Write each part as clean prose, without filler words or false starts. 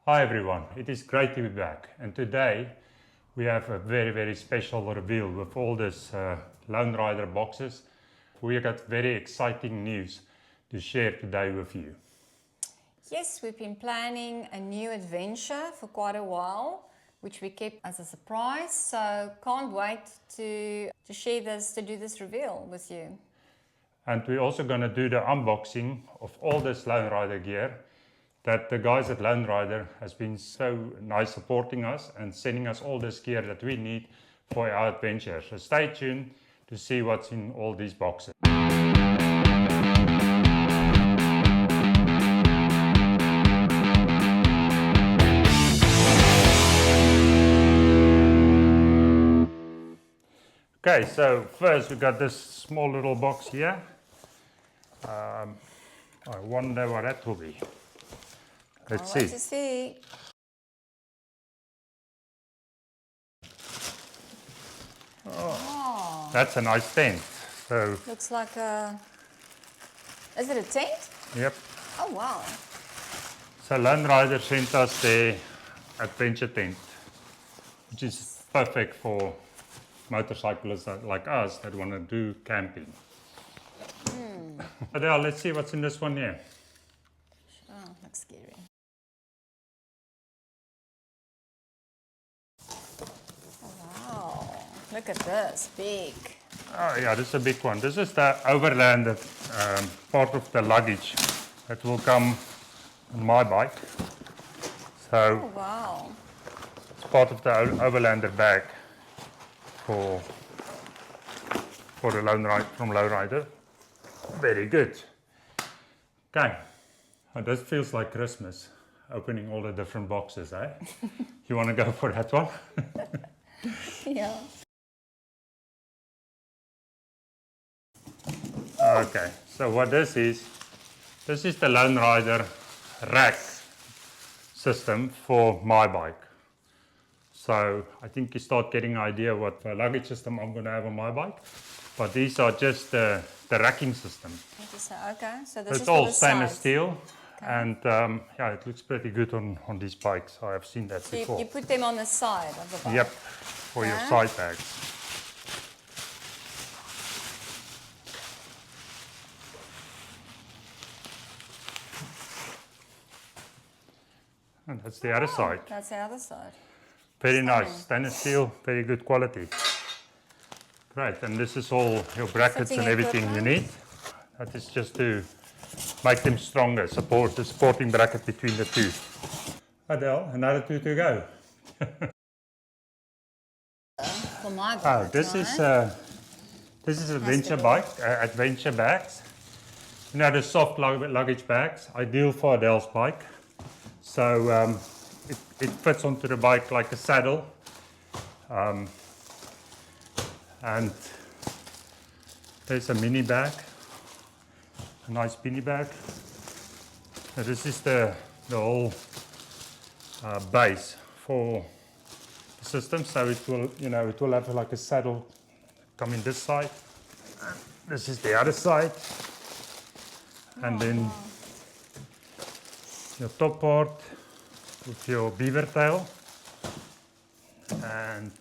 Hi everyone, it is great to be back, and today we have a very special reveal with all this Lone Rider boxes. We got very exciting news to share today with you. Yes, we've been planning a new adventure for quite a while, which we kept as a surprise, so can't wait to share this, to do this reveal with you. And we're also going to do the unboxing of all this Lone Rider gear that the guys at Lone Rider has been so nice supporting us and sending us all this gear that we need for our adventure. So stay tuned to see what's in all these boxes. Okay, so first we got this small little box here. I wonder what that will be. Let's see. To see. Oh, that's a nice tent. So looks like a... Is it a tent? Yep. Oh wow. So Lone Rider sent us their adventure tent, which is perfect for motorcyclists like us that want to do camping. But yeah, let's see what's in this one here. Oh, looks scary. Oh, wow, look at this, big. Oh yeah, this is a big one. This is the Overlander part of the luggage that will come on my bike. So oh, wow. It's part of the Overlander bag for the Lone Rider, from Lone Rider. Very good. Okay, oh, this feels like Christmas, opening all the different boxes, eh? You want to go for that one? Yeah. Okay, so what this is the Lone Rider rack system for my bike. So I think you start getting an idea what luggage system I'm going to have on my bike. But these are just the racking system. Okay, so this it's is all for the stainless sides. steel, Okay. and yeah, it looks pretty good on these bikes. I have seen that So before. you put them on the side of the bike? Yep, for your side bags. And that's the other side. That's the other side. Very Stunning. nice, stainless steel, very good quality. Great, and this is all your brackets Fitting and everything you need. That is just to make them stronger, support the supporting bracket between the two. Adele, another two to go. For my bike, Oh, this is adventure bike, adventure bags. You know, the soft luggage bags, ideal for Adele's bike. So it fits onto the bike like a saddle. And there's a mini bag, a nice mini bag. Now this is the whole base for the system. So it will, it will have like a saddle coming this side. And this is the other side. And then your top part with your beaver tail. And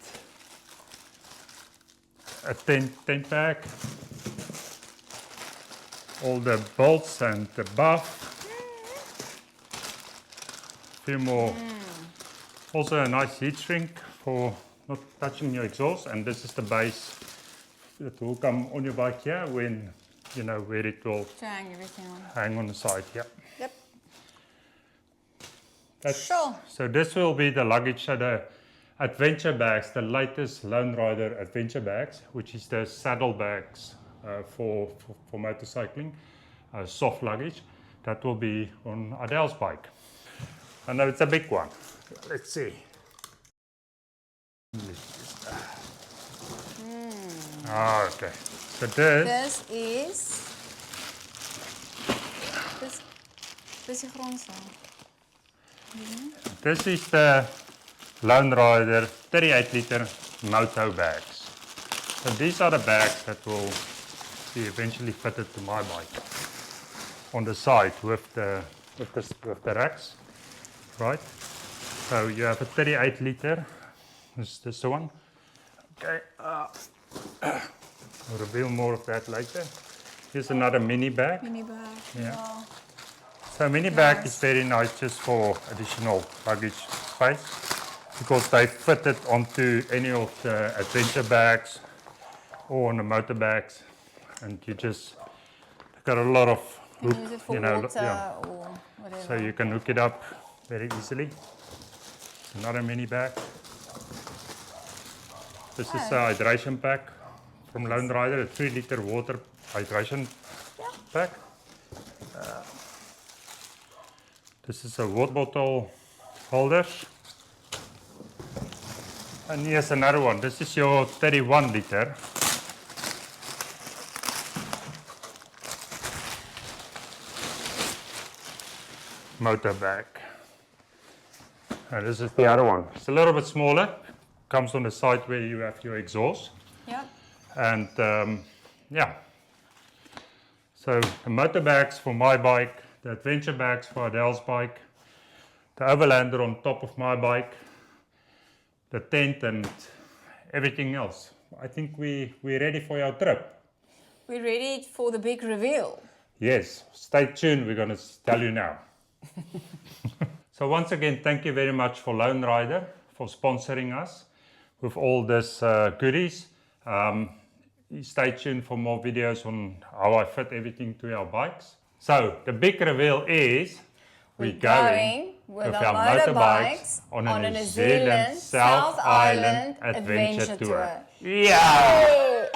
a tent bag, all the bolts and the buff, a few more, also a nice heat shrink for not touching your exhaust, and this is the base that will come on your bike here when, where it will to hang everything on. hang on the side, yeah. Yep. Sure. So this will be the luggage, so the adventure bags, the latest Lone Rider adventure bags, which is the saddle bags for motorcycling, soft luggage. That will be on Adele's bike. I know it's a big one. Let's see. Okay. So this is this is the Lone Rider 38-liter MotoBags. So these are the bags that will be eventually fitted to my bike on the side with the racks, right? So you have a 38 liter. This is the one. Okay. I'll reveal more of that later. Here's another mini bag. Mini bag. Yeah. Wow. So mini bag is very nice just for additional luggage space because they fit it onto any of the adventure bags or on the MotoBags, and you just got a lot of You hook, can use it for you know, water yeah. or whatever. So you can hook it up very easily. Another mini bag. This is a hydration pack from Lone Rider, a 3 liter water hydration pack. This is a water bottle holders. And here's another one. This is your 31 liter. Motor bag. And this is the other one. It's a little bit smaller. Comes on the side where you have your exhaust. Yep. And yeah. So the motor bags for my bike, the adventure bags for Adele's bike, the Overlander on top of my bike, the tent and everything else. I think we're ready for our trip. We're ready for the big reveal. Yes, stay tuned, we're going to tell you now. So once again, thank you very much for Lone Rider for sponsoring us with all this goodies. Stay tuned for more videos on how I fit everything to our bikes. So the big reveal is we're going with our our motorbikes on a New Zealand South Island adventure tour. Yeah!